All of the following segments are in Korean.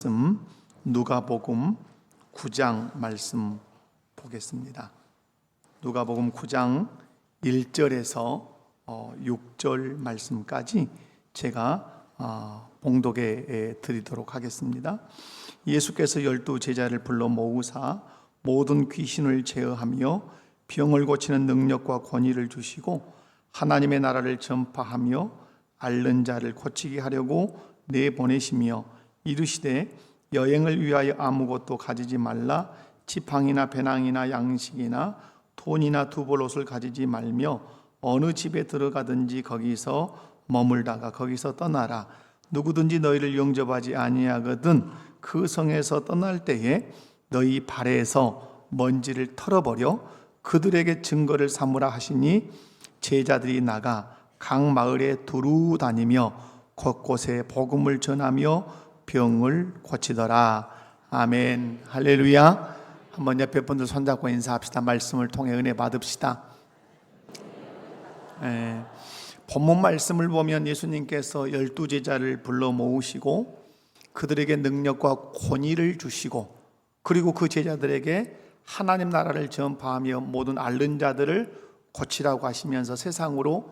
말씀 누가복음 9장 말씀 보겠습니다. 누가복음 9장 1절에서 6절 말씀까지 제가 봉독해 드리도록 하겠습니다. 예수께서 12 제자를 불러 모으사 모든 귀신을 제어하며 병을 고치는 능력과 권위를 주시고 하나님의 나라를 전파하며 앓는 자를 고치게 하려고 내보내시며 이르시되 여행을 위하여 아무것도 가지지 말라. 지팡이나 배낭이나 양식이나 돈이나 두벌 옷을 가지지 말며 어느 집에 들어가든지 거기서 머물다가 거기서 떠나라. 누구든지 너희를 영접하지 아니하거든 그 성에서 떠날 때에 너희 발에서 먼지를 털어버려 그들에게 증거를 삼으라 하시니 제자들이 나가 각 마을에 두루 다니며 곳곳에 복음을 전하며 병을 고치더라. 아멘. 할렐루야. 한번 옆에 분들 손잡고 인사합시다. 말씀을 통해 은혜 받읍시다. 본문 말씀을 보면 예수님께서 12 제자를 불러 모으시고 그들에게 능력과 권위를 주시고 그리고 그 제자들에게 하나님 나라를 전파하며 모든 앓는 자들을 고치라고 하시면서 세상으로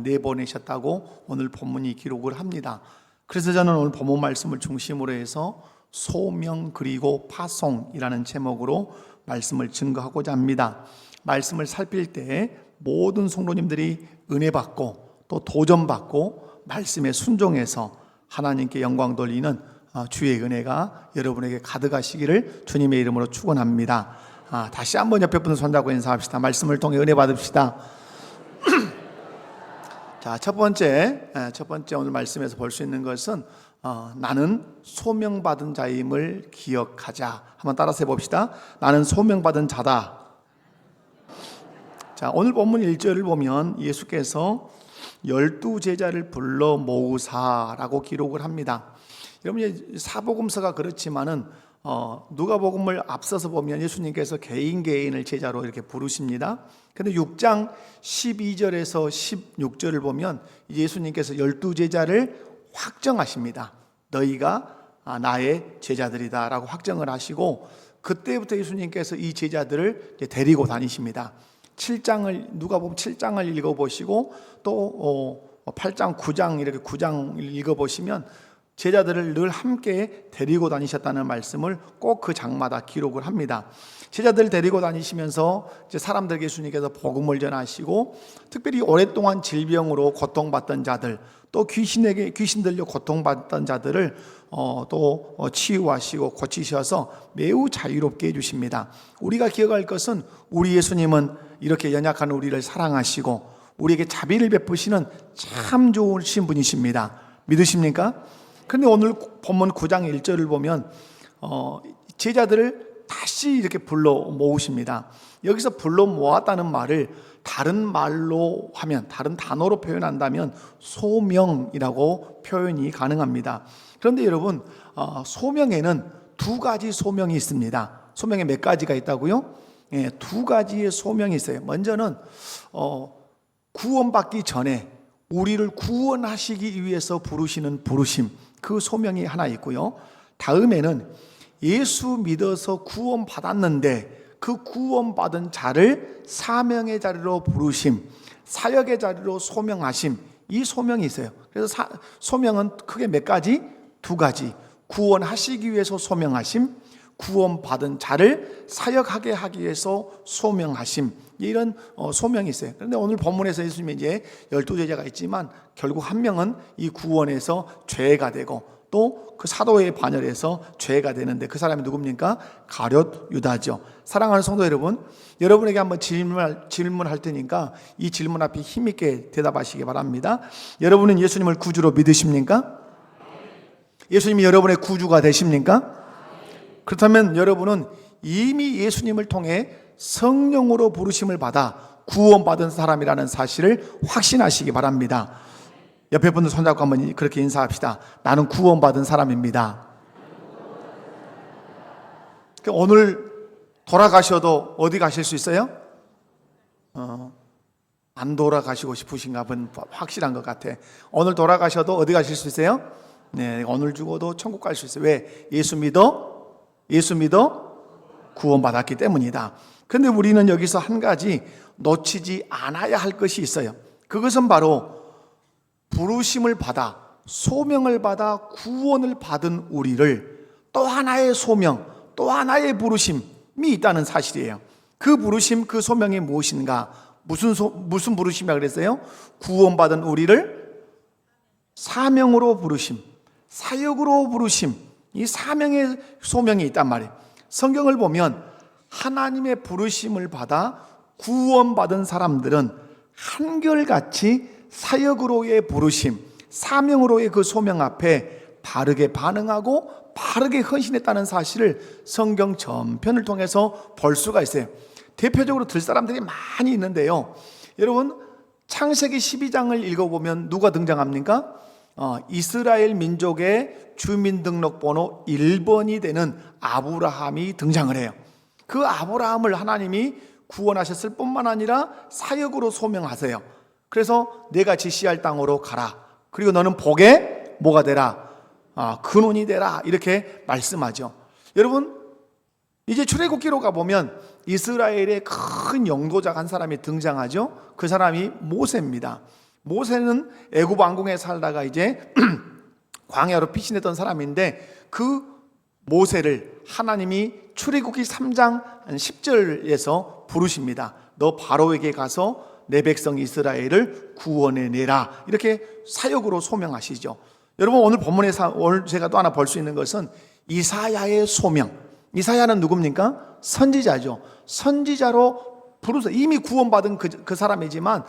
내보내셨다고 오늘 본문이 기록을 합니다. 그래서 저는 오늘 본문 말씀을 중심으로 해서 소명 그리고 파송이라는 제목으로 말씀을 증거하고자 합니다. 말씀을 살필 때 모든 성도님들이 은혜 받고 또 도전 받고 말씀에 순종해서 하나님께 영광 돌리는 주의 은혜가 여러분에게 가득하시기를 주님의 이름으로 축원합니다. 다시 한번 옆에 분들 손잡고 인사합시다. 말씀을 통해 은혜 받읍시다. 자, 첫 번째 오늘 말씀에서 볼 수 있는 것은 나는 소명받은 자임을 기억하자. 한번 따라서 해봅시다. 나는 소명받은 자다. 자, 오늘 본문 1절을 보면 예수께서 12 제자를 불러 모으사라고 기록을 합니다. 여러분, 사복음서가 그렇지만은 누가복음을 앞서서 보면 예수님께서 개인을 제자로 이렇게 부르십니다. 근데 6장 12절에서 16절을 보면 예수님께서 12 제자를 확정하십니다. 너희가 나의 제자들이다 라고 확정을 하시고 그때부터 예수님께서 이 제자들을 데리고 다니십니다. 누가복음 7장을 읽어보시고 또 8장 9장 이렇게 9장 읽어보시면 제자들을 늘 함께 데리고 다니셨다는 말씀을 꼭 그 장마다 기록을 합니다. 제자들을 데리고 다니시면서 이제 사람들에게 예수님께서 복음을 전하시고 특별히 오랫동안 질병으로 고통받던 자들 또 귀신 들려 고통받던 자들을 또 치유하시고 고치셔서 매우 자유롭게 해주십니다. 우리가 기억할 것은 우리 예수님은 이렇게 연약한 우리를 사랑하시고 우리에게 자비를 베푸시는 참 좋으신 분이십니다. 믿으십니까? 그런데 오늘 본문 9장 1절을 보면 제자들을 다시 이렇게 불러 모으십니다. 여기서 불러 모았다는 말을 다른 말로 하면 다른 단어로 표현한다면 소명이라고 표현이 가능합니다. 그런데 여러분 소명에는 두 가지 소명이 있습니다. 소명에 몇 가지가 있다고요? 두 가지의 소명이 있어요. 먼저는 구원받기 전에 우리를 구원하시기 위해서 부르시는 부르심, 그 소명이 하나 있고요. 다음에는 예수 믿어서 구원받았는데 그 구원받은 자를 사명의 자리로 부르심, 사역의 자리로 소명하심, 이 소명이 있어요. 그래서 소명은 크게 몇 가지? 두 가지. 구원하시기 위해서 소명하심, 구원받은 자를 사역하게 하기 위해서 소명하심, 이런 소명이 있어요. 그런데 오늘 본문에서 예수님이 이제 12 제자가 있지만 결국 한 명은 이 구원에서 죄가 되고 또 그 사도의 반열에서 죄가 되는데 그 사람이 누굽니까? 가룟 유다죠. 사랑하는 성도 여러분, 여러분에게 한번 질문할 테니까 이 질문 앞에 힘있게 대답하시기 바랍니다. 여러분은 예수님을 구주로 믿으십니까? 예수님이 여러분의 구주가 되십니까? 그렇다면 여러분은 이미 예수님을 통해 성령으로 부르심을 받아 구원받은 사람이라는 사실을 확신하시기 바랍니다. 옆에 분들 손잡고 한번 그렇게 인사합시다. 나는 구원받은 사람입니다. 오늘 돌아가셔도 어디 가실 수 있어요? 안 돌아가시고 싶으신가 본 확실한 것 같아. 오늘 돌아가셔도 어디 가실 수 있어요? 네, 오늘 죽어도 천국 갈 수 있어요. 왜? 예수 믿어 구원받았기 때문이다. 그런데 우리는 여기서 한 가지 놓치지 않아야 할 것이 있어요. 그것은 바로 부르심을 받아, 소명을 받아 구원을 받은 우리를 또 하나의 소명, 또 하나의 부르심이 있다는 사실이에요. 그 부르심, 그 소명이 무엇인가? 무슨 부르심이라 그랬어요? 구원받은 우리를 사명으로 부르심, 사역으로 부르심, 이 사명의 소명이 있단 말이에요. 성경을 보면 하나님의 부르심을 받아 구원받은 사람들은 한결같이 사역으로의 부르심, 사명으로의 그 소명 앞에 바르게 반응하고 바르게 헌신했다는 사실을 성경 전편을 통해서 볼 수가 있어요. 대표적으로 들 사람들이 많이 있는데요. 여러분, 창세기 12장을 읽어보면 누가 등장합니까? 이스라엘 민족의 주민등록번호 1번이 되는 아브라함이 등장을 해요. 그 아브라함을 하나님이 구원하셨을 뿐만 아니라 사역으로 소명하세요. 그래서 내가 지시할 땅으로 가라. 그리고 너는 복의 뭐가 되라? 근원이 되라. 이렇게 말씀하죠. 여러분, 이제 출애굽기로 가보면 이스라엘의 큰 영도자 한 사람이 등장하죠. 그 사람이 모세입니다. 모세는 애굽 왕궁에 살다가 이제 광야로 피신했던 사람인데 그 모세를 하나님이 출애굽기 3장 10절에서 부르십니다. 너 바로에게 가서 내 백성 이스라엘을 구원해내라. 이렇게 사역으로 소명하시죠. 여러분, 오늘 본문에서 오늘 제가 또 하나 볼 수 있는 것은 이사야의 소명. 이사야는 누굽니까? 선지자죠. 선지자로 부르서 이미 구원받은 그 사람이지만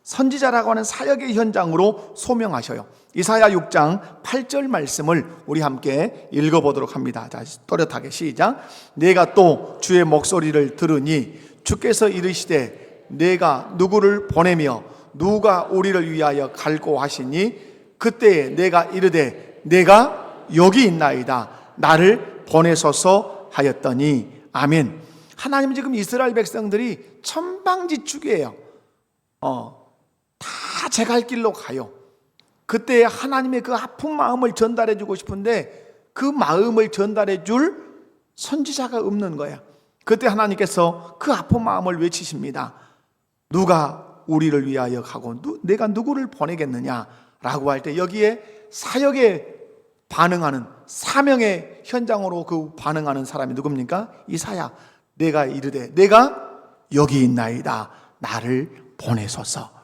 선지자라고 하는 사역의 현장으로 소명하셔요. 이사야 6장 8절 말씀을 우리 함께 읽어보도록 합니다. 자, 또렷하게 시작. 내가 또 주의 목소리를 들으니 주께서 이르시되 내가 누구를 보내며 누가 우리를 위하여 갈고 하시니 그때에 내가 이르되 내가 여기 있나이다. 나를 보내소서 하였더니 아멘. 하나님은 지금 이스라엘 백성들이 천방지축이에요. 다 제 갈 길로 가요. 그때 하나님의 그 아픈 마음을 전달해 주고 싶은데 그 마음을 전달해 줄 선지자가 없는 거야. 그때 하나님께서 그 아픈 마음을 외치십니다. 누가 우리를 위하여 가고 내가 누구를 보내겠느냐라고 할 때 여기에 사역에 반응하는 사명의 현장으로 그 반응하는 사람이 누굽니까? 이사야. 내가 이르되 내가 여기 있나이다. 나를 보내소서.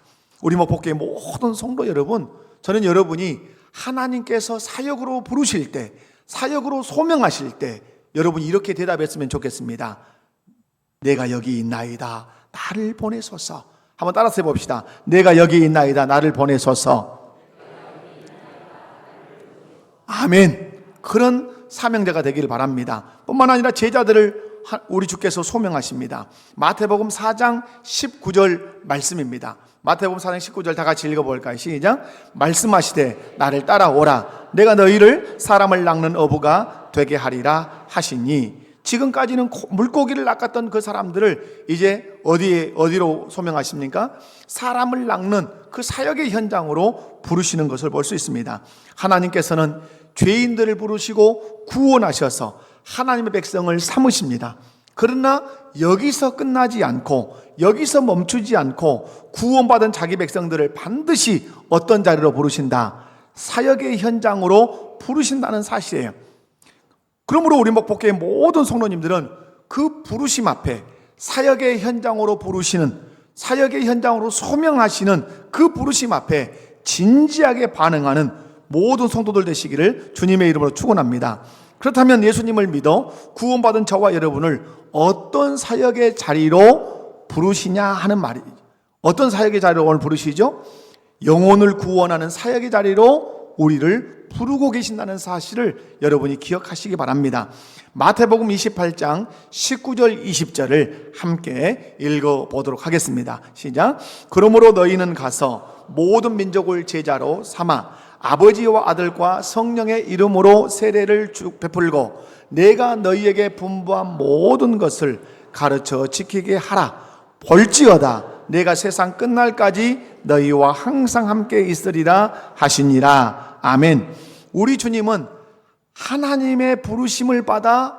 우리 목포교회 모든 성도 여러분, 저는 여러분이 하나님께서 사역으로 부르실 때, 사역으로 소명하실 때 여러분이 이렇게 대답했으면 좋겠습니다. 내가 여기 있나이다. 나를 보내소서. 한번 따라서 해봅시다. 내가 여기 있나이다. 나를 보내소서. 아멘. 그런 사명자가 되기를 바랍니다. 뿐만 아니라 제자들을 우리 주께서 소명하십니다. 마태복음 4장 19절 말씀입니다. 마태복음 4장 19절 다 같이 읽어볼까요? 시작. 말씀하시되 나를 따라오라. 내가 너희를 사람을 낚는 어부가 되게 하리라 하시니. 지금까지는 물고기를 낚았던 그 사람들을 이제 어디로 소명하십니까? 사람을 낚는 그 사역의 현장으로 부르시는 것을 볼 수 있습니다. 하나님께서는 죄인들을 부르시고 구원하셔서 하나님의 백성을 삼으십니다. 그러나 여기서 끝나지 않고 여기서 멈추지 않고 구원받은 자기 백성들을 반드시 어떤 자리로 부르신다? 사역의 현장으로 부르신다는 사실이에요. 그러므로 우리 목포교회 모든 성도님들은 그 부르심 앞에 사역의 현장으로 부르시는, 사역의 현장으로 소명하시는 그 부르심 앞에 진지하게 반응하는 모든 성도들 되시기를 주님의 이름으로 축원합니다. 그렇다면 예수님을 믿어 구원받은 저와 여러분을 어떤 사역의 자리로 부르시냐 하는 말이죠. 어떤 사역의 자리로 오늘 부르시죠? 영혼을 구원하는 사역의 자리로 우리를 부르고 계신다는 사실을 여러분이 기억하시기 바랍니다. 마태복음 28장 19절 20절을 함께 읽어보도록 하겠습니다. 시작. 그러므로 너희는 가서 모든 민족을 제자로 삼아 아버지와 아들과 성령의 이름으로 세례를 베풀고 내가 너희에게 분부한 모든 것을 가르쳐 지키게 하라. 볼지어다 내가 세상 끝날까지 너희와 항상 함께 있으리라 하시니라. 아멘. 우리 주님은 하나님의 부르심을 받아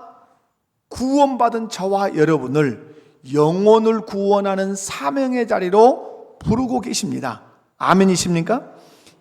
구원받은 저와 여러분을 영혼을 구원하는 사명의 자리로 부르고 계십니다. 아멘이십니까?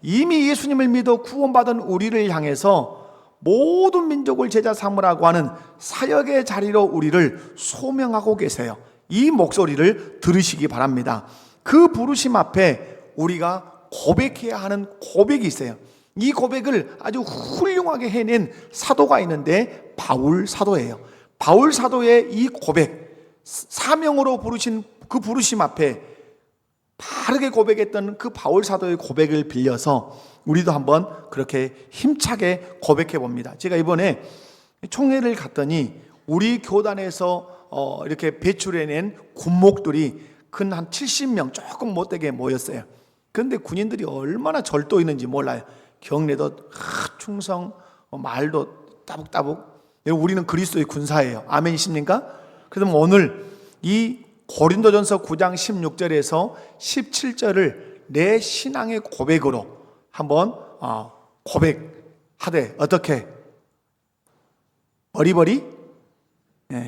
이미 예수님을 믿어 구원받은 우리를 향해서 모든 민족을 제자 삼으라고 하는 사역의 자리로 우리를 소명하고 계세요. 이 목소리를 들으시기 바랍니다. 그 부르심 앞에 우리가 고백해야 하는 고백이 있어요. 이 고백을 아주 훌륭하게 해낸 사도가 있는데 바울 사도예요. 바울 사도의 이 고백, 사명으로 부르신 그 부르심 앞에 바르게 고백했던 그 바울 사도의 고백을 빌려서 우리도 한번 그렇게 힘차게 고백해 봅니다. 제가 이번에 총회를 갔더니 우리 교단에서 이렇게 배출해낸 군목들이 근 한 70명 조금 못되게 모였어요. 그런데 군인들이 얼마나 절도 있는지 몰라요. 경례도 충성, 말도 따북따북. 우리는 그리스도의 군사예요. 아멘이십니까? 그래서 오늘 이 고린도전서 9장 16절에서 17절을 내 신앙의 고백으로 한번 고백하되 어떻게? 버리버리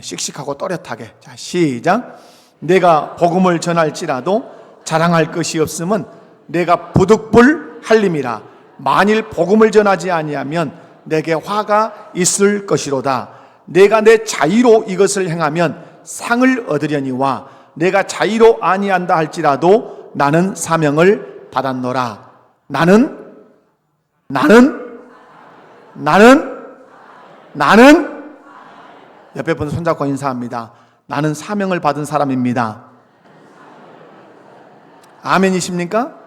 씩씩하고 또렷하게. 자, 시작. 내가 복음을 전할지라도 자랑할 것이 없음은 내가 부득불 할림이라. 만일 복음을 전하지 아니하면 내게 화가 있을 것이로다. 내가 내 자의로 이것을 행하면 상을 얻으려니와 내가 자의로 아니한다 할지라도 나는 사명을 받았노라. 나는 옆에 분 손잡고 인사합니다. 나는 사명을 받은 사람입니다. 아멘이십니까?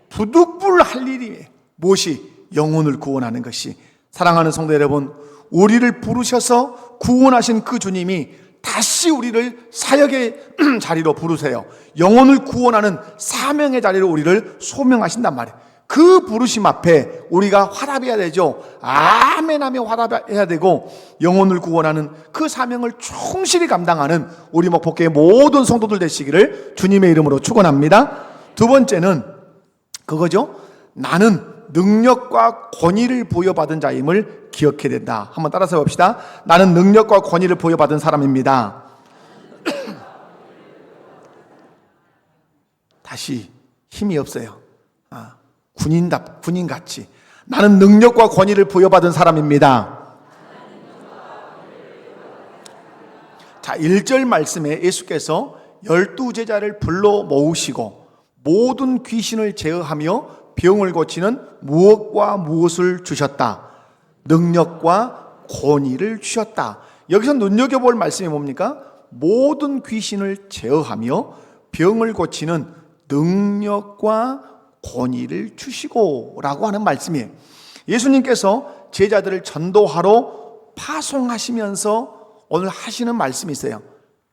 부득불 할 일이 무엇이? 영혼을 구원하는 것이. 사랑하는 성도 여러분, 우리를 부르셔서 구원하신 그 주님이 다시 우리를 사역의 자리로 부르세요. 영혼을 구원하는 사명의 자리로 우리를 소명하신단 말이에요. 그 부르심 앞에 우리가 화답해야 되죠. 아멘하며 화답해야 되고, 영혼을 구원하는 그 사명을 충실히 감당하는 우리 목포교회 모든 성도들 되시기를 주님의 이름으로 축원합니다. 두 번째는 그거죠. 나는 능력과 권위를 부여받은 자임을 기억해야 된다. 한번 따라서 봅시다. 나는 능력과 권위를 부여받은 사람입니다. 다시 힘이 없어요. 군인같이 나는 능력과 권위를 부여받은 사람입니다. 자, 1절 말씀에 예수께서 12제자를 불러 모으시고 모든 귀신을 제어하며 병을 고치는 무엇과 무엇을 주셨다. 능력과 권위를 주셨다. 여기서 눈여겨볼 말씀이 뭡니까? 모든 귀신을 제어하며 병을 고치는 능력과 권위를 주시고 라고 하는 말씀이에요. 예수님께서 제자들을 전도하러 파송하시면서 오늘 하시는 말씀이 있어요.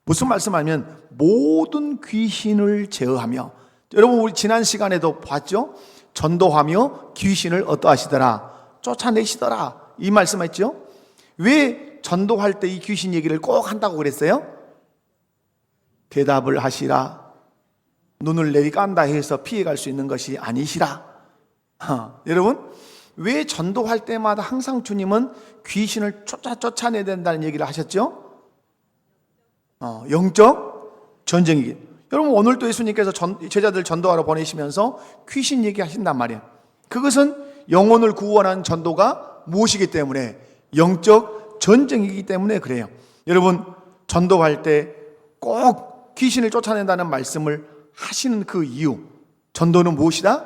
무슨 말씀하면 모든 귀신을 제어하며. 여러분, 우리 지난 시간에도 봤죠? 전도하며 귀신을 어떠하시더라? 쫓아내시더라. 이 말씀했죠? 왜 전도할 때 이 귀신 얘기를 꼭 한다고 그랬어요? 대답을 하시라. 눈을 내리깐다 해서 피해갈 수 있는 것이 아니시라. 여러분, 왜 전도할 때마다 항상 주님은 귀신을 쫓아내야 된다는 얘기를 하셨죠? 영적 전쟁이기. 여러분, 오늘도 예수님께서 제자들 전도하러 보내시면서 귀신 얘기하신단 말이에요. 그것은 영혼을 구원한 전도가 무엇이기 때문에? 영적 전쟁이기 때문에 그래요. 여러분, 전도할 때 꼭 귀신을 쫓아낸다는 말씀을 하시는 그 이유, 전도는 무엇이다?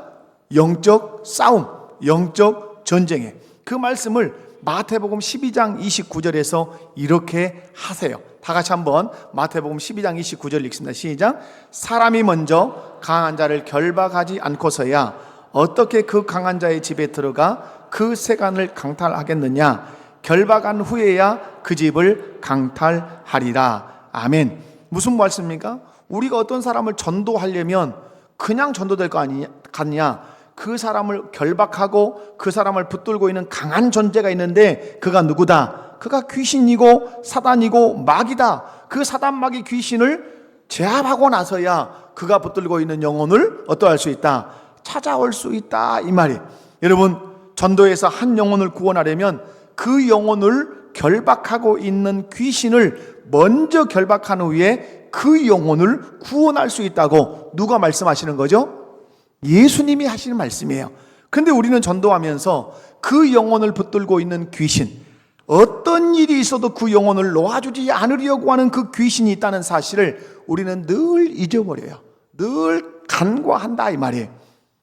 영적 싸움, 영적 전쟁에. 그 말씀을 마태복음 12장 29절에서 이렇게 하세요. 다 같이 한번 마태복음 12장 29절 읽습니다. 시작. 사람이 먼저 강한 자를 결박하지 않고서야 어떻게 그 강한 자의 집에 들어가 그 세간을 강탈하겠느냐? 결박한 후에야 그 집을 강탈하리라. 아멘. 무슨 말씀입니까? 우리가 어떤 사람을 전도하려면 그냥 전도될 거 같냐? 그 사람을 결박하고 그 사람을 붙들고 있는 강한 존재가 있는데 그가 누구다? 그가 귀신이고 사단이고 마귀다. 그 사단 마귀 귀신을 제압하고 나서야 그가 붙들고 있는 영혼을 어떠할 수 있다? 찾아올 수 있다. 이 말이. 여러분, 전도해서 한 영혼을 구원하려면 그 영혼을 결박하고 있는 귀신을 먼저 결박한 후에 그 영혼을 구원할 수 있다고 누가 말씀하시는 거죠? 예수님이 하시는 말씀이에요. 그런데 우리는 전도하면서 그 영혼을 붙들고 있는 귀신, 어떤 일이 있어도 그 영혼을 놓아주지 않으려고 하는 그 귀신이 있다는 사실을 우리는 늘 잊어버려요. 늘 간과한다 이 말이에요.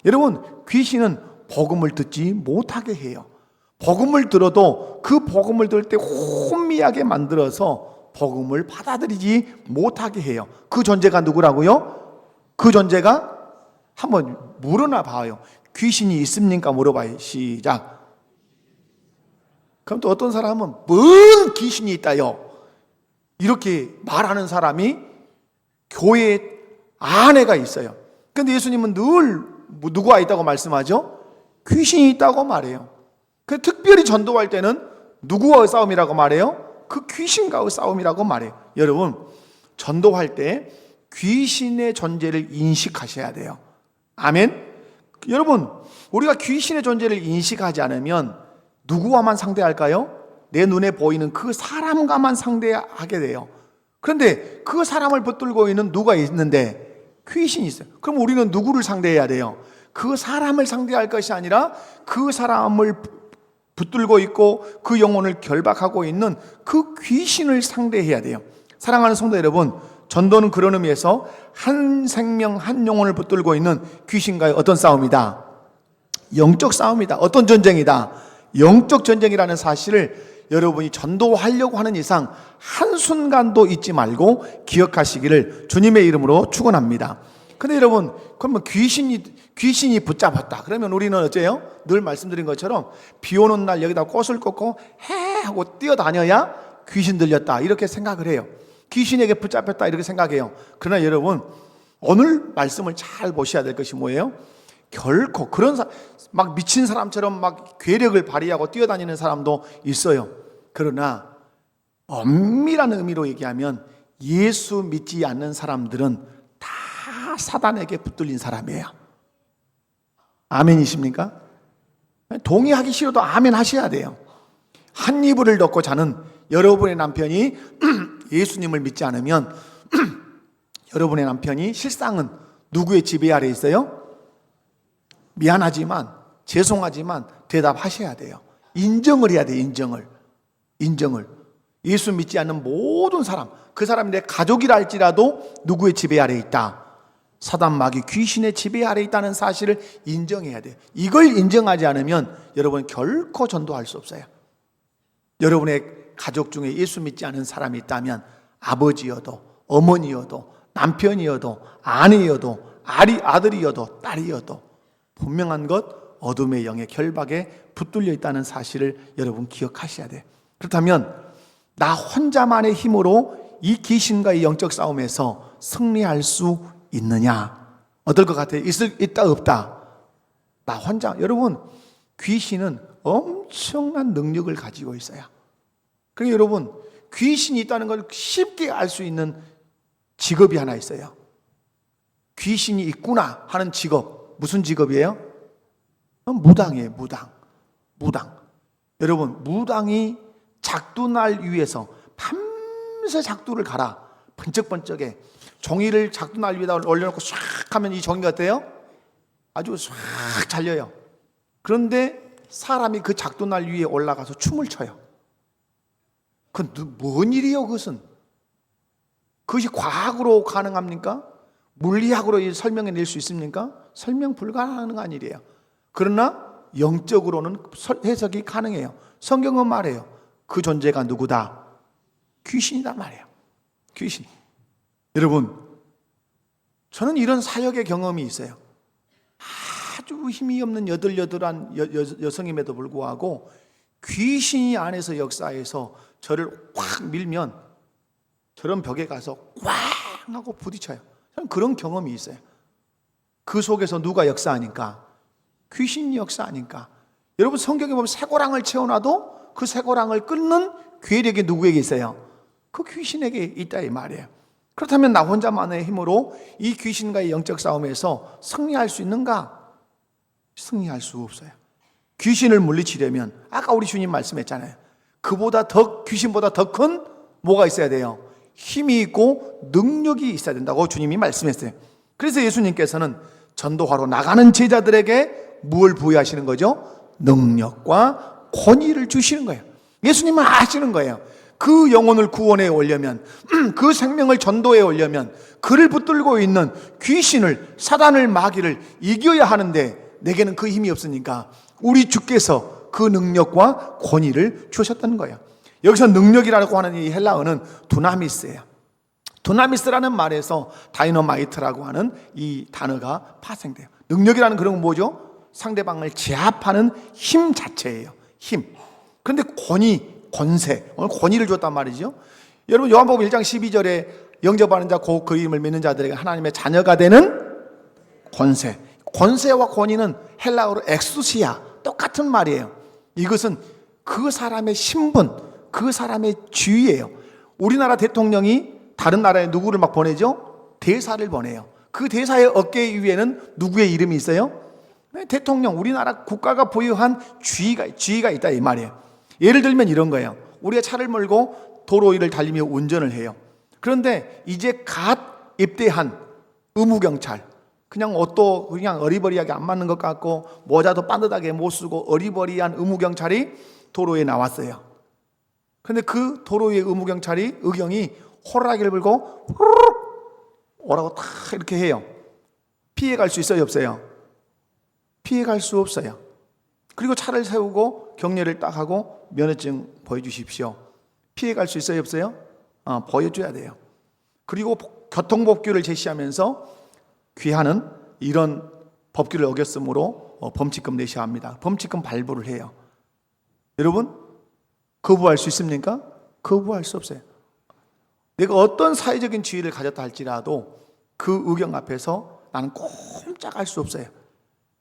여러분, 귀신은 복음을 듣지 못하게 해요. 복음을 들어도 그 복음을 들을 때 혼미하게 만들어서 복음을 받아들이지 못하게 해요. 그 존재가 누구라고요? 그 존재가 한번 물어나 봐요. 귀신이 있습니까? 물어봐요. 시작. 그럼 또 어떤 사람은 뭔 귀신이 있다요? 이렇게 말하는 사람이 교회 안에가 있어요. 그런데 예수님은 늘 누구가 있다고 말씀하죠? 귀신이 있다고 말해요. 그 특별히 전도할 때는 누구와의 싸움이라고 말해요? 그 귀신과의 싸움이라고 말해요. 여러분, 전도할 때 귀신의 존재를 인식하셔야 돼요. 아멘. 여러분, 우리가 귀신의 존재를 인식하지 않으면 누구와만 상대할까요? 내 눈에 보이는 그 사람과만 상대하게 돼요. 그런데 그 사람을 붙들고 있는 누가 있는데 귀신이 있어요. 그럼 우리는 누구를 상대해야 돼요? 그 사람을 상대할 것이 아니라 그 사람을 붙들고 있고 그 영혼을 결박하고 있는 그 귀신을 상대해야 돼요. 사랑하는 성도 여러분, 전도는 그런 의미에서 한 생명 한 영혼을 붙들고 있는 귀신과의 어떤 싸움이다? 영적 싸움이다. 어떤 전쟁이다? 영적 전쟁이라는 사실을 여러분이 전도하려고 하는 이상 한순간도 잊지 말고 기억하시기를 주님의 이름으로 축원합니다. 근데 여러분, 그러면 귀신이 붙잡았다. 그러면 우리는 어째요? 늘 말씀드린 것처럼 비 오는 날 여기다 꽃을 꽂고 해 하고 뛰어다녀야 귀신 들렸다. 이렇게 생각을 해요. 귀신에게 붙잡혔다. 이렇게 생각해요. 그러나 여러분, 오늘 말씀을 잘 보셔야 될 것이 뭐예요? 결코 그런 막 미친 사람처럼 막 괴력을 발휘하고 뛰어다니는 사람도 있어요. 그러나 엄밀한 의미로 얘기하면 예수 믿지 않는 사람들은 다 사단에게 붙들린 사람이에요. 아멘이십니까? 동의하기 싫어도 아멘 하셔야 돼요. 한 이불을 덮고 자는 여러분의 남편이 예수님을 믿지 않으면 여러분의 남편이 실상은 누구의 지배 아래 있어요? 미안하지만 죄송하지만 대답하셔야 돼요. 인정을 해야 돼요. 인정을. 예수 믿지 않는 모든 사람, 그 사람이 내 가족이라 할지라도 누구의 지배 아래 있다? 사단 마귀 귀신의 지배 아래 있다는 사실을 인정해야 돼요. 이걸 인정하지 않으면 여러분 결코 전도할 수 없어요. 여러분의 가족 중에 예수 믿지 않은 사람이 있다면 아버지여도 어머니여도 남편이어도 아내여도 아들이여도 딸이어도 분명한 것 어둠의 영의 결박에 붙들려 있다는 사실을 여러분 기억하셔야 돼요. 그렇다면 나 혼자만의 힘으로 이 귀신과의 영적 싸움에서 승리할 수 있느냐? 어떨 것 같아요? 있다 없다? 나 혼자. 여러분, 귀신은 엄청난 능력을 가지고 있어요. 그러니까 여러분, 귀신이 있다는 걸 쉽게 알 수 있는 직업이 하나 있어요. 귀신이 있구나 하는 직업. 무슨 직업이에요? 무당이에요. 무당. 여러분, 무당이 작두날 위에서 밤새 작두를 갈아 번쩍번쩍해 종이를 작두날 위에다 올려놓고 싹 하면 이 종이가 어때요? 아주 싹 잘려요. 그런데 사람이 그 작두날 위에 올라가서 춤을 춰요. 그건 뭔 일이에요? 그것이 과학으로 가능합니까? 물리학으로 설명해 낼 수 있습니까? 설명 불가능한 일이에요. 그러나 영적으로는 해석이 가능해요. 성경은 말해요. 그 존재가 누구다? 귀신이다 말이에요. 귀신. 여러분, 저는 이런 사역의 경험이 있어요. 아주 힘이 없는 여들여들한 여성임에도 불구하고 귀신이 안에서 역사해서 저를 확 밀면 저런 벽에 가서 꽝 하고 부딪혀요. 저는 그런 경험이 있어요. 그 속에서 누가 역사하니까? 귀신이 역사하니까. 여러분, 성경에 보면 쇠고랑을 채워놔도 그 쇠고랑을 끊는 괴력이 누구에게 있어요? 그 귀신에게 있다 이 말이에요. 그렇다면 나 혼자만의 힘으로 이 귀신과의 영적 싸움에서 승리할 수 있는가? 승리할 수 없어요. 귀신을 물리치려면 아까 우리 주님 말씀했잖아요. 귀신보다 더 큰 뭐가 있어야 돼요? 힘이 있고 능력이 있어야 된다고 주님이 말씀했어요. 그래서 예수님께서는 전도하러 나가는 제자들에게 무엇을 부여하시는 거죠? 능력과 권위를 주시는 거예요. 예수님은 아시는 거예요. 그 영혼을 구원해 오려면, 그 생명을 전도해 오려면 그를 붙들고 있는 귀신을, 사단을, 마귀를 이겨야 하는데 내게는 그 힘이 없으니까 우리 주께서 그 능력과 권위를 주셨다는 거예요. 여기서 능력이라고 하는 이 헬라어는 두나미스예요. 두나미스라는 말에서 다이너마이트라고 하는 이 단어가 파생돼요. 능력이라는 그런 건 뭐죠? 상대방을 제압하는 힘 자체예요. 힘. 그런데 권세, 오늘 권위를 줬단 말이죠. 여러분 요한복음 1장 12절에 영접하는 자 곧 그 이름을 믿는 자들에게 하나님의 자녀가 되는 권세. 권세와 권위는 헬라어로 엑수시아, 똑같은 말이에요. 이것은 그 사람의 신분, 그 사람의 지위예요. 우리나라 대통령이 다른 나라에 누구를 막 보내죠? 대사를 보내요. 그 대사의 어깨 위에는 누구의 이름이 있어요? 대통령, 우리나라 국가가 보유한 지위가 있다 이 말이에요. 예를 들면 이런 거예요. 우리가 차를 몰고 도로 위를 달리며 운전을 해요. 그런데 이제 갓 입대한 의무경찰, 그냥 옷도 그냥 어리버리하게 안 맞는 것 같고 모자도 반듯하게 못 쓰고 어리버리한 의무경찰이 도로에 나왔어요. 그런데 그 도로 위의 의무경찰이 의경이 호루라기를 불고 오라고 탁 이렇게 해요. 피해갈 수 있어요, 없어요? 피해갈 수 없어요. 그리고 차를 세우고 경례를 딱 하고 면허증 보여주십시오. 피해갈 수 있어요, 없어요? 보여줘야 돼요. 그리고 교통법규를 제시하면서 귀하는 이런 법규를 어겼으므로 범칙금 내셔야 합니다. 범칙금 발부를 해요. 여러분, 거부할 수 있습니까? 거부할 수 없어요. 내가 어떤 사회적인 지위를 가졌다 할지라도 그 의경 앞에서 나는 꼼짝할 수 없어요.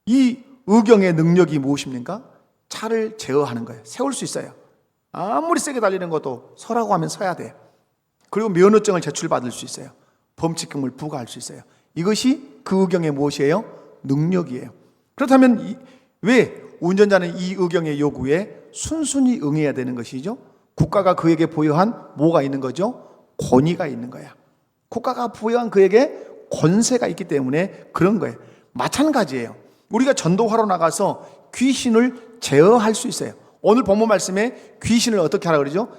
이 의경의 능력이 무엇입니까? 차를 제어하는 거예요. 세울 수 있어요. 아무리 세게 달리는 것도 서라고 하면 서야 돼요. 그리고 면허증을 제출받을 수 있어요. 범칙금을 부과할 수 있어요. 이것이 그 의경의 무엇이에요? 능력이에요. 그렇다면 왜 운전자는 이 의경의 요구에 순순히 응해야 되는 것이죠? 국가가 그에게 부여한 뭐가 있는 거죠? 권위가 있는 거야. 국가가 부여한 그에게 권세가 있기 때문에 그런 거예요. 마찬가지예요. 우리가 전도하러 나가서 귀신을 제어할 수 있어요. 오늘 본문 말씀에 귀신을 어떻게 하라 그러죠?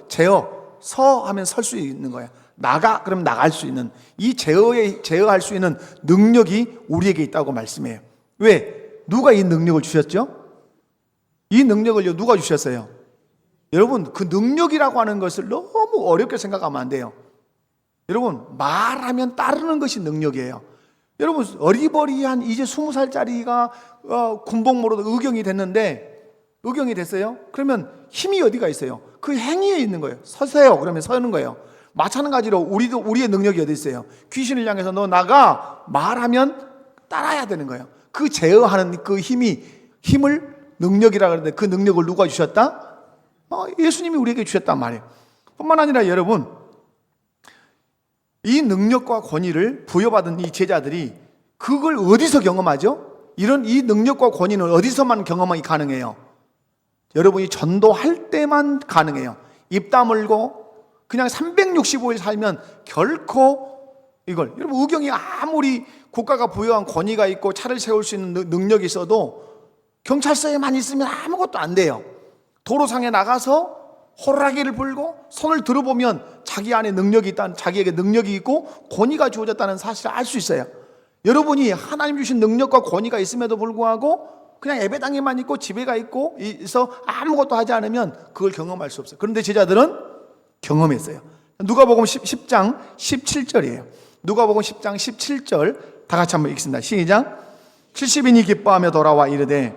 서 하면 설 수 있는 거야. 나가 그럼 나갈 수 있는, 이 제어할 수 있는 능력이 우리에게 있다고 말씀해요. 왜? 누가 이 능력을 주셨죠? 이 능력을요 누가 주셨어요? 여러분, 그 능력이라고 하는 것을 너무 어렵게 생각하면 안 돼요. 여러분, 말하면 따르는 것이 능력이에요. 여러분, 어리버리한 이제 20살짜리가 군복무로 의경이 됐어요. 그러면 힘이 어디가 있어요? 그 행위에 있는 거예요. 서세요. 그러면 서는 거예요. 마찬가지로 우리의 능력이 어디 있어요? 귀신을 향해서 너 나가 말하면 따라야 되는 거예요. 그 제어하는 그 힘을 능력이라 그러는데 그 능력을 누가 주셨다? 예수님이 우리에게 주셨단 말이에요. 뿐만 아니라 여러분, 이 능력과 권위를 부여받은 이 제자들이 그걸 어디서 경험하죠? 이 능력과 권위는 어디서만 경험이 가능해요? 여러분이 전도할 때만 가능해요. 입 다물고 그냥 365일 살면 결코 여러분, 의경이 아무리 국가가 부여한 권위가 있고 차를 세울 수 있는 능력이 있어도 경찰서에만 있으면 아무것도 안 돼요. 도로상에 나가서 호루라기를 불고 손을 들어보면 자기 안에 능력이 있다는, 자기에게 능력이 있고 권위가 주어졌다는 사실을 알 수 있어요. 여러분이 하나님 주신 능력과 권위가 있음에도 불구하고 그냥 예배당에만 있고 집에가 있어 아무것도 하지 않으면 그걸 경험할 수 없어요. 그런데 제자들은 경험했어요. 누가복음 10장 17절이에요. 누가복음 10장 17절 다 같이 한번 읽습니다. 시작. 70인이 기뻐하며 돌아와 이르되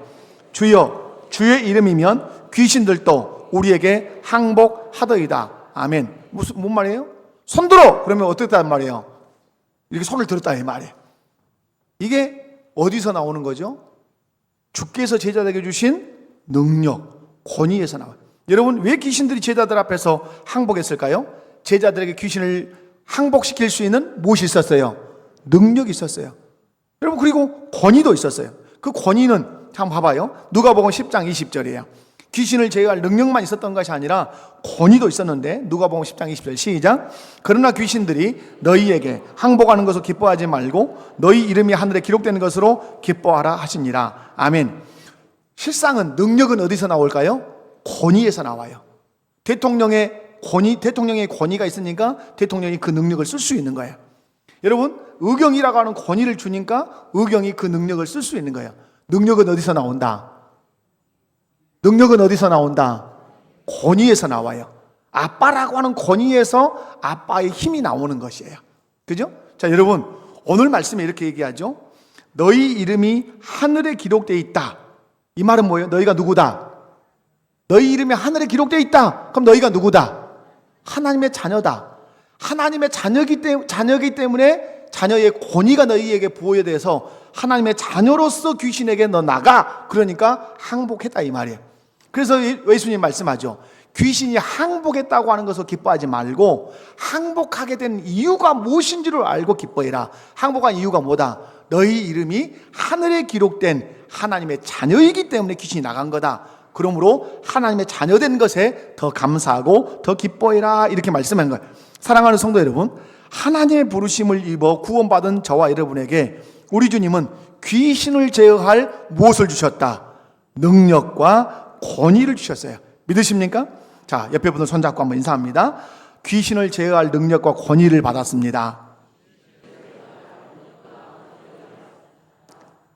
주여, 주의 이름이면 귀신들도 우리에게 항복하더이다. 아멘. 뭔 말이에요? 손 들어! 그러면 어떻게 했단 말이에요? 이렇게 손을 들었다 이 말이에요. 이게 어디서 나오는 거죠? 주께서 제자들에게 주신 능력, 권위에서 나와요. 여러분, 왜 귀신들이 제자들 앞에서 항복했을까요? 제자들에게 귀신을 항복시킬 수 있는 무엇이 있었어요? 능력이 있었어요. 여러분, 그리고 권위도 있었어요. 그 권위는 한번 봐봐요. 누가복음 10장 20절이에요. 귀신을 제어할 능력만 있었던 것이 아니라 권위도 있었는데, 누가복음 10장 20절 시작. 그러나 귀신들이 너희에게 항복하는 것을 기뻐하지 말고 너희 이름이 하늘에 기록되는 것으로 기뻐하라 하시니라. 아멘. 실상은 능력은 어디서 나올까요? 권위에서 나와요. 대통령의 권위가 있으니까 대통령이 그 능력을 쓸 수 있는 거예요. 여러분, 의경이라고 하는 권위를 주니까 의경이 그 능력을 쓸 수 있는 거예요. 능력은 어디서 나온다? 능력은 어디서 나온다? 권위에서 나와요. 아빠라고 하는 권위에서 아빠의 힘이 나오는 것이에요. 그죠? 자, 여러분, 오늘 말씀에 이렇게 얘기하죠. 너희 이름이 하늘에 기록되어 있다. 이 말은 뭐예요? 너희가 누구다? 너희 이름이 하늘에 기록되어 있다. 그럼 너희가 누구다? 하나님의 자녀다. 하나님의 자녀이기 때문에 자녀의 권위가 너희에게 부여돼서 하나님의 자녀로서 귀신에게 너 나가. 그러니까 항복했다 이 말이에요. 그래서 예수님 말씀하죠. 귀신이 항복했다고 하는 것을 기뻐하지 말고 항복하게 된 이유가 무엇인지를 알고 기뻐해라. 항복한 이유가 뭐다? 너희 이름이 하늘에 기록된 하나님의 자녀이기 때문에 귀신이 나간 거다. 그러므로 하나님의 자녀된 것에 더 감사하고 더 기뻐해라. 이렇게 말씀한 거예요. 사랑하는 성도 여러분, 하나님의 부르심을 입어 구원받은 저와 여러분에게 우리 주님은 귀신을 제어할 무엇을 주셨다? 능력과 권위를 주셨어요. 믿으십니까? 자, 옆에 분들 손잡고 한번 인사합니다. 귀신을 제어할 능력과 권위를 받았습니다.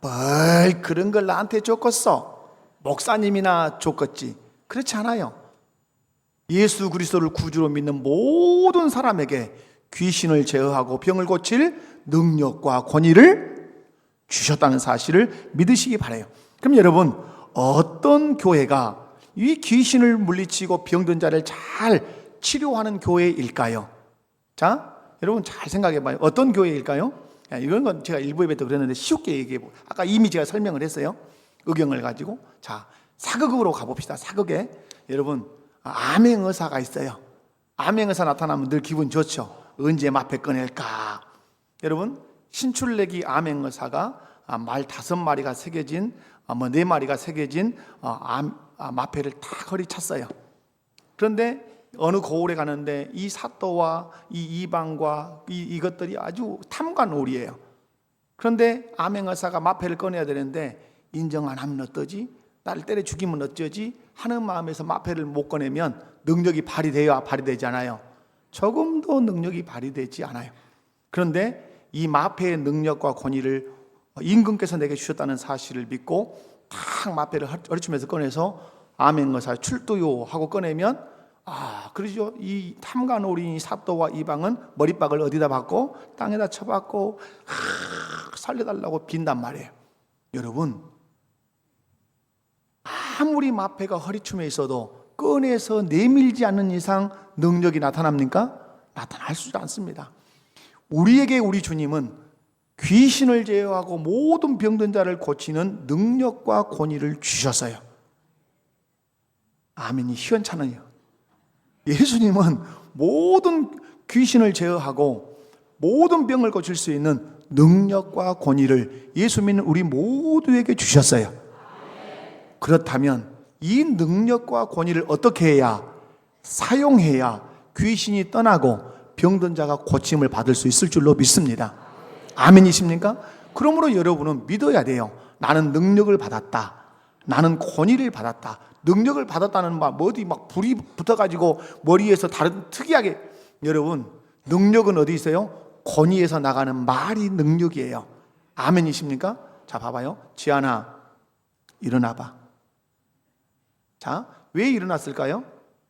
뭘 그런 걸 나한테 줬겠어? 목사님이나 줬겠지. 그렇지 않아요. 예수 그리스도를 구주로 믿는 모든 사람에게 귀신을 제어하고 병을 고칠 능력과 권위를 주셨다는 사실을 믿으시기 바라요. 그럼 여러분, 어떤 교회가 이 귀신을 물리치고 병든 자를 잘 치료하는 교회일까요? 자, 여러분 잘 생각해 봐요. 어떤 교회일까요? 이런 건 제가 일부 예배 때 그랬는데 쉽게 얘기해 보고, 아까 이미 제가 설명을 했어요. 의경을 가지고. 자, 사극으로 가봅시다. 사극에 여러분 암행의사가 있어요. 암행의사 나타나면 늘 기분 좋죠. 언제 마패 꺼낼까? 여러분, 신출내기 암행의사가 말 5마리가 새겨진 4마리가 새겨진 마패를 딱 허리 찼어요. 그런데 어느 고을에 가는데 이 사또와 이 이방과 이것들이 아주 탐관오리예요. 그런데 암행의사가 마패를 꺼내야 되는데 인정 안 하면 어떠지? 나를 때려 죽이면 어쩌지? 하는 마음에서 마패를 못 꺼내면 능력이 발휘돼야 발휘되지 않아요. 조금도 능력이 발휘되지 않아요. 그런데 이 마패의 능력과 권위를 임금께서 내게 주셨다는 사실을 믿고 탁 마패를 허리춤에서 꺼내서 암행의사 출두요 하고 꺼내면, 그러죠. 이 탐관오리 사또와 이방은 머리박을 어디다 박고 땅에다 쳐박고 살려달라고 빈단 말이에요. 여러분, 아무리 마패가 허리춤에 있어도 꺼내서 내밀지 않는 이상 능력이 나타납니까? 나타날 수 않습니다. 우리에게 우리 주님은 귀신을 제어하고 모든 병든 자를 고치는 능력과 권위를 주셨어요. 아멘이 시원찮아요. 예수님은 모든 귀신을 제어하고 모든 병을 고칠 수 있는 능력과 권위를 예수 믿는 우리 모두에게 주셨어요. 그렇다면 이 능력과 권위를 어떻게 해야, 사용해야 귀신이 떠나고 병든 자가 고침을 받을 수 있을 줄로 믿습니다. 아멘이십니까? 그러므로 여러분은 믿어야 돼요. 나는 능력을 받았다. 나는 권위를 받았다. 능력을 받았다는 말, 어디 막 불이 붙어가지고 머리에서 다른 특이하게, 여러분, 능력은 어디 있어요? 권위에서 나가는 말이 능력이에요. 아멘이십니까? 자, 봐봐요. 지안아, 일어나봐. 자, 왜 일어났을까요?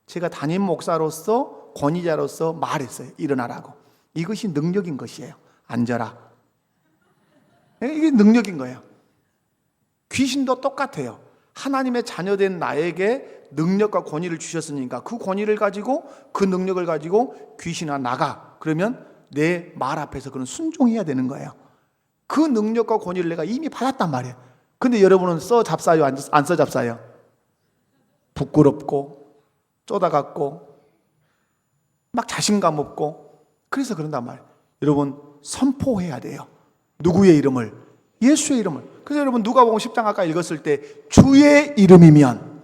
제가 담임 목사로서 권위자로서 말했어요. 일어나라고. 이것이 능력인 것이에요. 앉아라. 이게 능력인 거예요. 귀신도 똑같아요. 하나님의 자녀된 나에게 능력과 권위를 주셨으니까 그 권위를 가지고, 그 능력을 가지고 귀신아 나가. 그러면 내 말 앞에서 그는 순종해야 되는 거예요. 그 능력과 권위를 내가 이미 받았단 말이에요. 근데 여러분은 써 잡사요? 안 써 잡사요? 부끄럽고 쪼다갖고 막 자신감 없고, 그래서 그런단 말이에요. 여러분, 선포해야 돼요. 누구의 이름을? 예수의 이름을. 그래서 여러분 누가복음 10장 아까 읽었을 때 주의 이름이면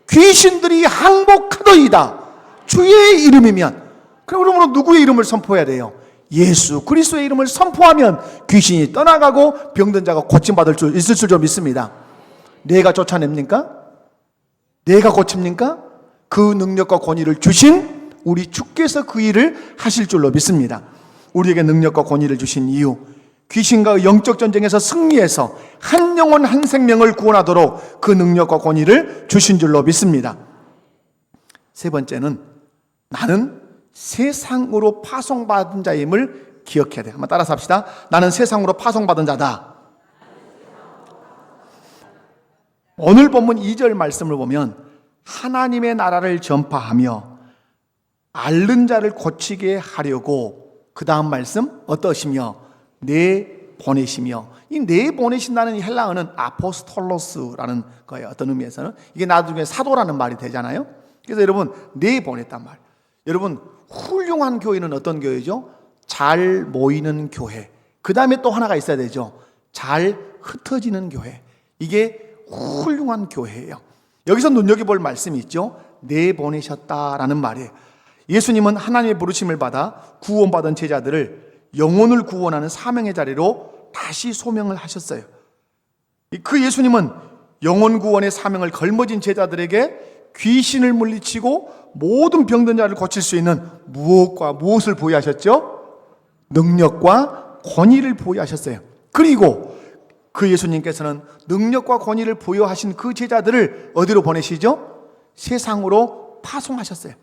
귀신들이 항복하더이다. 주의 이름이면. 그러므로 누구의 이름을 선포해야 돼요? 예수 그리스도의 이름을 선포하면 귀신이 떠나가고 병든 자가 고침받을 줄 있을 줄 믿습니다. 내가 쫓아냅니까? 내가 고칩니까? 그 능력과 권위를 주신 우리 주께서 그 일을 하실 줄로 믿습니다. 우리에게 능력과 권위를 주신 이유, 귀신과 영적 전쟁에서 승리해서 한 영혼 한 생명을 구원하도록 그 능력과 권위를 주신 줄로 믿습니다. 세 번째는 나는 세상으로 파송받은 자임을 기억해야 돼요. 한번 따라서 합시다. 나는 세상으로 파송받은 자다. 오늘 본문 2절 말씀을 보면 하나님의 나라를 전파하며 앓는 자를 고치게 하려고, 그 다음 말씀 어떠시며 내보내시며, 이 내보내신다는 이 헬라어는 아포스톨로스라는 거예요. 어떤 의미에서는 이게 나중에 사도라는 말이 되잖아요. 그래서 여러분 내보냈단 말. 여러분 훌륭한 교회는 어떤 교회죠? 잘 모이는 교회. 그 다음에 또 하나가 있어야 되죠. 잘 흩어지는 교회. 이게 훌륭한 교회예요. 여기서 눈여겨볼 말씀이 있죠. 내보내셨다라는 말이에요. 예수님은 하나님의 부르심을 받아 구원받은 제자들을 영혼을 구원하는 사명의 자리로 다시 소명을 하셨어요. 그 예수님은 영혼 구원의 사명을 걸머진 제자들에게 귀신을 물리치고 모든 병든 자를 고칠 수 있는 무엇을 부여하셨죠? 능력과 권위를 부여하셨어요. 그리고 그 예수님께서는 능력과 권위를 부여하신 그 제자들을 어디로 보내시죠? 세상으로 파송하셨어요.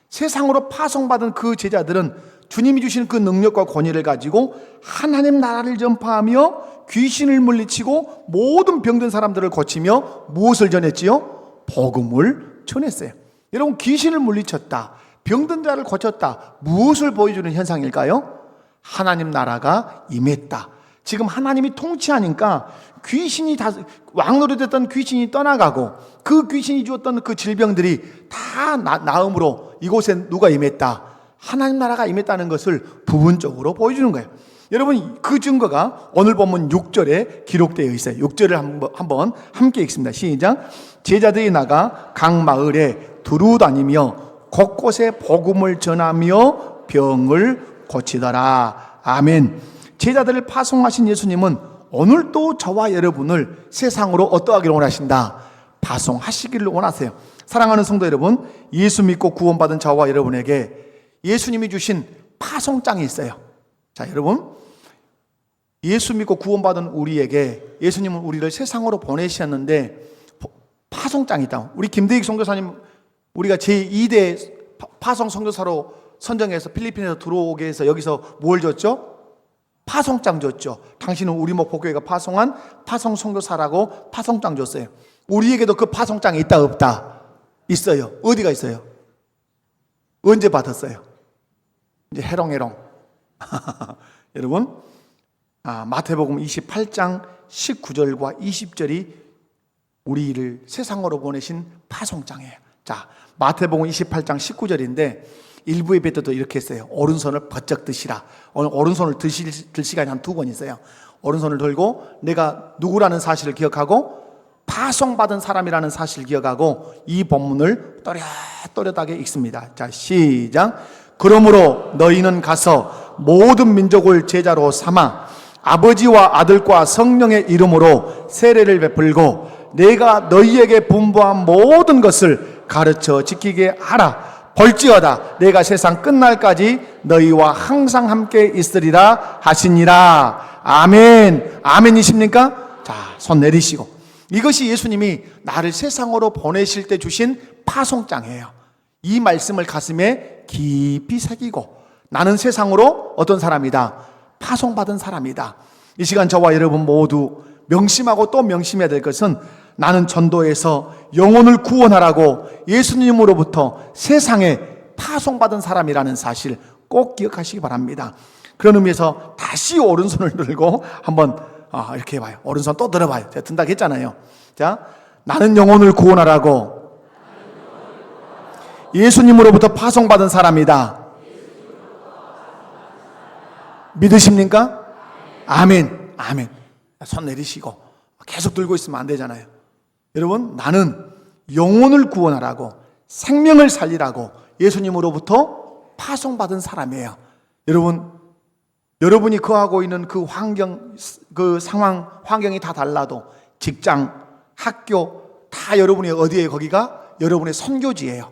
세상으로 파송받은 그 제자들은 주님이 주신 그 능력과 권위를 가지고 하나님 나라를 전파하며 귀신을 물리치고 모든 병든 사람들을 고치며 무엇을 전했지요? 복음을 전했어요. 여러분 귀신을 물리쳤다, 병든 자를 고쳤다, 무엇을 보여주는 현상일까요? 하나님 나라가 임했다. 지금 하나님이 통치하니까 귀신이 다 왕노릇했던 귀신이 떠나가고 그 귀신이 주었던 그 질병들이 다 나음으로 이곳에 누가 임했다? 하나님 나라가 임했다는 것을 부분적으로 보여주는 거예요. 여러분 그 증거가 오늘 본문 6절에 기록되어 있어요. 6절을 한번 함께 읽습니다. 시작. 제자들이 나가 각 마을에 두루 다니며 곳곳에 복음을 전하며 병을 고치더라. 아멘. 제자들을 파송하신 예수님은 오늘도 저와 여러분을 세상으로 어떠하기를 원하신다? 파송하시기를 원하세요. 사랑하는 성도 여러분, 예수 믿고 구원받은 저와 여러분에게 예수님이 주신 파송장이 있어요. 자, 여러분, 예수 믿고 구원받은 우리에게 예수님은 우리를 세상으로 보내셨는데 파송장이 있다. 우리 김대익 선교사님, 우리가 제2대 파송 선교사로 선정해서 필리핀에서 들어오게 해서 여기서 뭘 줬죠? 파송장 줬죠. 당신은 우리 목포교회가 파송한 파송 선교사라고 파송장 줬어요. 우리에게도 그 파송장이 있다 없다? 있어요. 어디가 있어요? 언제 받았어요? 이제 해롱해롱. 여러분, 마태복음 28장 19절과 20절이 우리를 세상으로 보내신 파송장이에요. 자, 마태복음 28장 19절인데 일부 예배 때도 이렇게 했어요. 오른손을 번쩍 드시라. 오늘 오른손을 들 시간이 한 2번 있어요. 오른손을 들고 내가 누구라는 사실을 기억하고 파송받은 사람이라는 사실을 기억하고 이 본문을 또렷하게 읽습니다. 자, 시작. 그러므로 너희는 가서 모든 민족을 제자로 삼아 아버지와 아들과 성령의 이름으로 세례를 베풀고 내가 너희에게 분부한 모든 것을 가르쳐 지키게 하라. 볼지어다 내가 세상 끝날까지 너희와 항상 함께 있으리라 하시니라. 아멘. 아멘이십니까? 자, 손 내리시고. 이것이 예수님이 나를 세상으로 보내실 때 주신 파송장이에요. 이 말씀을 가슴에 깊이 새기고 나는 세상으로 어떤 사람이다? 파송받은 사람이다. 이 시간 저와 여러분 모두 명심하고 또 명심해야 될 것은 나는 전도에서 영혼을 구원하라고 예수님으로부터 세상에 파송받은 사람이라는 사실 꼭 기억하시기 바랍니다. 그런 의미에서 다시 오른손을 들고 한번 이렇게 해봐요. 오른손 또 들어봐요. 제가 든다고 했잖아요. 자, 나는 영혼을 구원하라고 예수님으로부터 파송받은 사람이다. 믿으십니까? 아멘. 아멘. 손 내리시고 계속 들고 있으면 안 되잖아요. 여러분, 나는 영혼을 구원하라고 생명을 살리라고 예수님으로부터 파송받은 사람이에요. 여러분, 여러분이 거하고 있는 그 환경, 그 상황, 환경이 다 달라도 직장, 학교 다 여러분이 어디에 거기가 여러분의 선교지예요.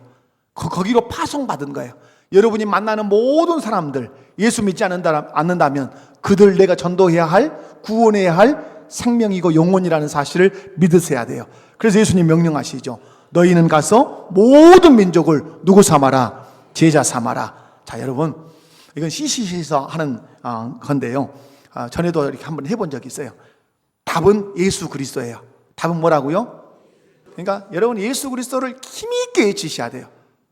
거기로 파송받은 거예요. 여러분이 만나는 모든 사람들 예수 믿지 않는다면 그들 내가 전도해야 할, 구원해야 할 생명이고 영혼이라는 사실을 믿으셔야 돼요. 그래서 예수님 명령하시죠. 너희는 가서 모든 민족을 누구 삼아라? 제자 삼아라. 자, 여러분, 이건 CCC에서 하는 건데요. 전에도 이렇게 한번 해본 적이 있어요. 답은 예수 그리스도예요. 답은 뭐라고요? 그러니까 여러분 예수 그리스도를 힘있게 외치셔야 돼요.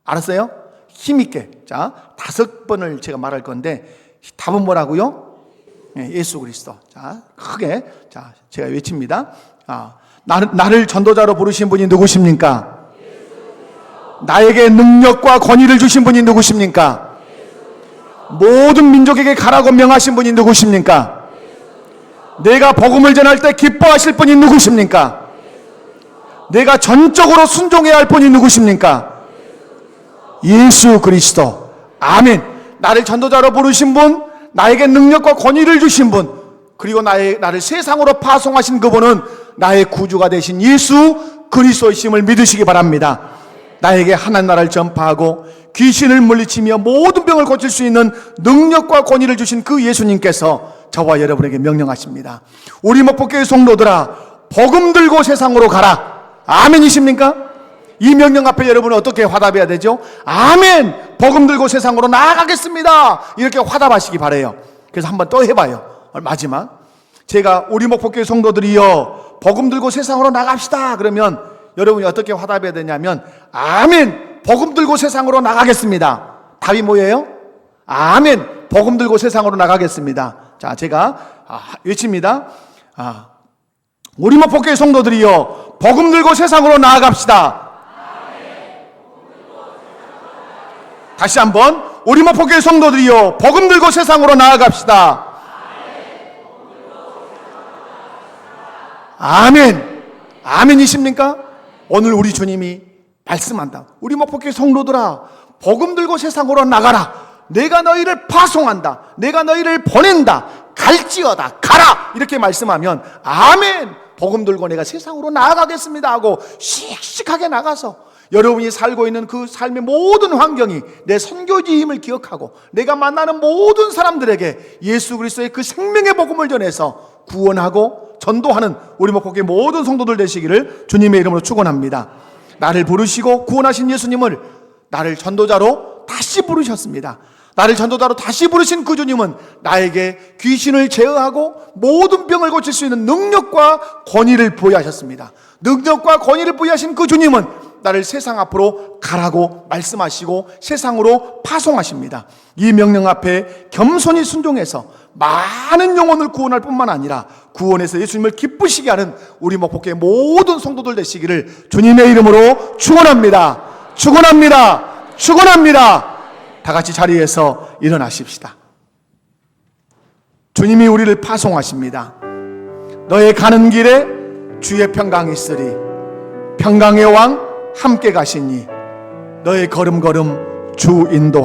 알았어요? 힘있게. 자, 5번을 제가 말할 건데 답은 뭐라고요? 예수 그리스도. 자, 크게. 자, 제가 외칩니다. 나를 전도자로 부르신 분이 누구십니까? 나에게 능력과 권위를 주신 분이 누구십니까? 모든 민족에게 가라고 명하신 분이 누구십니까? 내가 복음을 전할 때 기뻐하실 분이 누구십니까? 내가 전적으로 순종해야 할 분이 누구십니까? 예수 그리스도. 아멘. 나를 전도자로 부르신 분, 나에게 능력과 권위를 주신 분, 그리고 나를 세상으로 파송하신 그분은 나의 구주가 되신 예수 그리스도이심을 믿으시기 바랍니다. 나에게 하나님 나라를 전파하고 귀신을 물리치며 모든 병을 고칠 수 있는 능력과 권위를 주신 그 예수님께서 저와 여러분에게 명령하십니다. 우리 목포교회 성도들아, 복음 들고 세상으로 가라. 아멘이십니까? 이 명령 앞에 여러분은 어떻게 화답해야 되죠? 아멘! 복음 들고 세상으로 나아가겠습니다. 이렇게 화답하시기 바라요. 그래서 한번 또 해봐요. 마지막, 제가 우리 목포교회 성도들이여 복음 들고 세상으로 나갑시다. 그러면 여러분이 어떻게 화답해야 되냐면 아멘! 복음 들고 세상으로 나가겠습니다. 답이 뭐예요? 아멘! 복음 들고 세상으로 나가겠습니다. 자, 제가 외칩니다. 우리 목포교회 성도들이여 복음 들고 세상으로 나아갑시다. 다시 한번, 우리 목포교회 성도들이여 복음 들고 세상으로 나아갑시다. 아멘. 아멘이십니까? 오늘 우리 주님이 말씀한다. 우리 목포교회 성도들아, 복음 들고 세상으로 나가라. 내가 너희를 파송한다. 내가 너희를 보낸다. 갈지어다. 가라. 이렇게 말씀하면 아멘. 복음 들고 내가 세상으로 나아가겠습니다 하고 씩씩하게 나가서 여러분이 살고 있는 그 삶의 모든 환경이 내 선교지임을 기억하고 내가 만나는 모든 사람들에게 예수 그리스도의 그 생명의 복음을 전해서 구원하고 전도하는 우리 목포교회 모든 성도들 되시기를 주님의 이름으로 축원합니다. 나를 부르시고 구원하신 예수님을 나를 전도자로 다시 부르셨습니다. 나를 전도자로 다시 부르신 그 주님은 나에게 귀신을 제어하고 모든 병을 고칠 수 있는 능력과 권위를 부여하셨습니다. 능력과 권위를 부여하신 그 주님은 나를 세상 앞으로 가라고 말씀하시고 세상으로 파송하십니다. 이 명령 앞에 겸손히 순종해서 많은 영혼을 구원할 뿐만 아니라 구원해서 예수님을 기쁘시게 하는 우리 목포교회 모든 성도들 되시기를 주님의 이름으로 축원합니다. 축원합니다. 축원합니다. 다 같이 자리에서 일어나십시다. 주님이 우리를 파송하십니다. 너의 가는 길에 주의 평강이 있으리. 평강의 왕 함께 가시니 너의 걸음걸음 주 인도하시니